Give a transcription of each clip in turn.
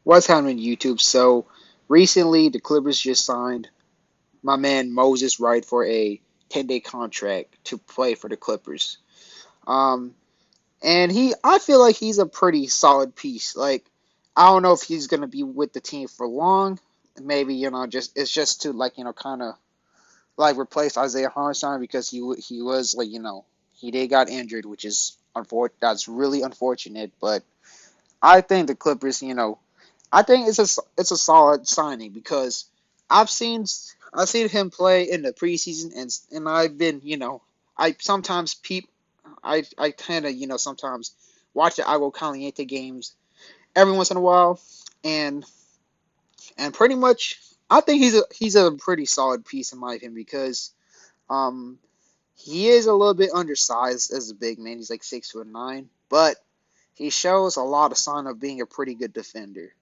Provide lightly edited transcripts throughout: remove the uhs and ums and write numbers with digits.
What's happening YouTube? So recently the Clippers just signed my man Moses Wright for a 10-day contract to play for the Clippers. Um and I feel like he's a pretty solid piece. Like I don't know if he's gonna be with the team for long. Maybe, just it's just to kind of like replace Isaiah Hartenstein because he was he did got injured, which is that's really unfortunate, but I think the Clippers, I think it's a solid signing because I've seen I've seen him play in the preseason and I've been I sometimes I kind of sometimes watch the Agua Caliente games every once in a while and pretty much I think he's a pretty solid piece in my opinion because um he is a little bit undersized as a big man. He's like 6'9", but he shows a lot of sign of being a pretty good defender.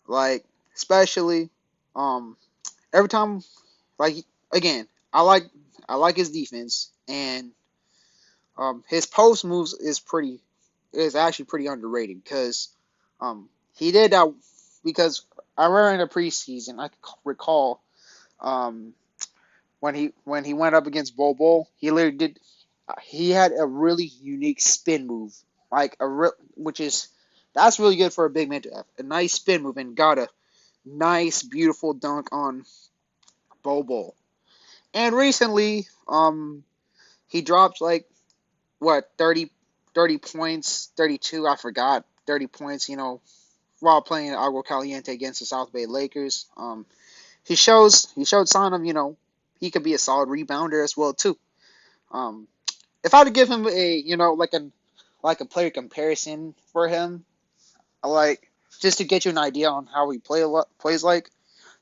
Like, especially, um, every time, like again, I like I like his defense and his post moves is actually pretty underrated because he did that because I remember in the preseason I can recall um when he went up against Bobo, he literally did he had a really unique spin move, like which is that's really good for a big man to have a nice spin move and got a nice, beautiful dunk on Bobo. And recently, he dropped like what 30 points, 32, I forgot, 30 points. While playing Agua Caliente against the South Bay Lakers. He showed sign of he could be a solid rebounder as well too. Um, if I had to give him a like a player comparison for him, like just to get you an idea on how he plays like.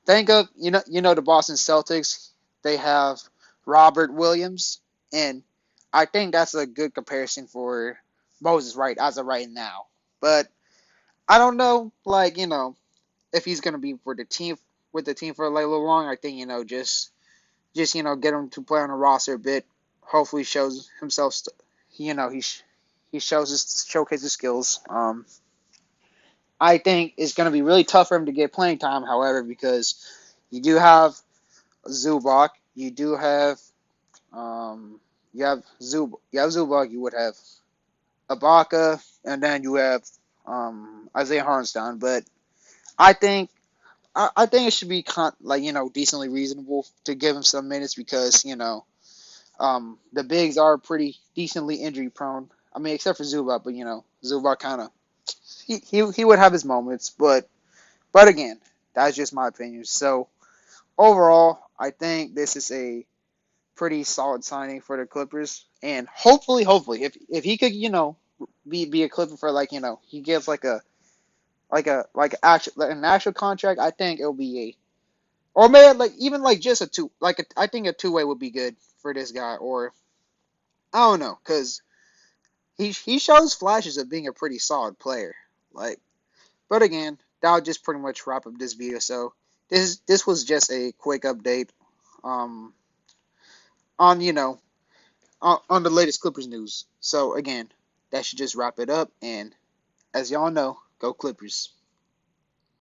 Think of the Boston Celtics. They have Robert Williams, and I think that's a good comparison for Moses Wright as of right now. But I don't know, if he's gonna be for the team with the team for like a little long. I think just get him to play on the roster a bit. Hopefully, shows himself. He showcase his skills. I think it's gonna be really tough for him to get playing time. However, because you do have Zubac. You do have you have Zubac. You would have Ibaka, and then you have Isaiah Hartenstein. But I think I think it should be decently reasonable to give him some minutes because the bigs are pretty decently injury prone. I mean, except for Zubac, but Zubac kind of he would have his moments, but again, that's just my opinion. So overall, I think this is a pretty solid signing for the Clippers. And hopefully, if he could, be a Clipper for he gives like an actual contract, I think it'll be or maybe like even like just a two I think a two-way would be good for this guy. Or I don't know, cause he shows flashes of being a pretty solid player. Like, but again, that'll just pretty much wrap up this video. So this was just a quick update, um, on on the latest Clippers news. So again, that should just wrap it up. And as y'all know, go Clippers.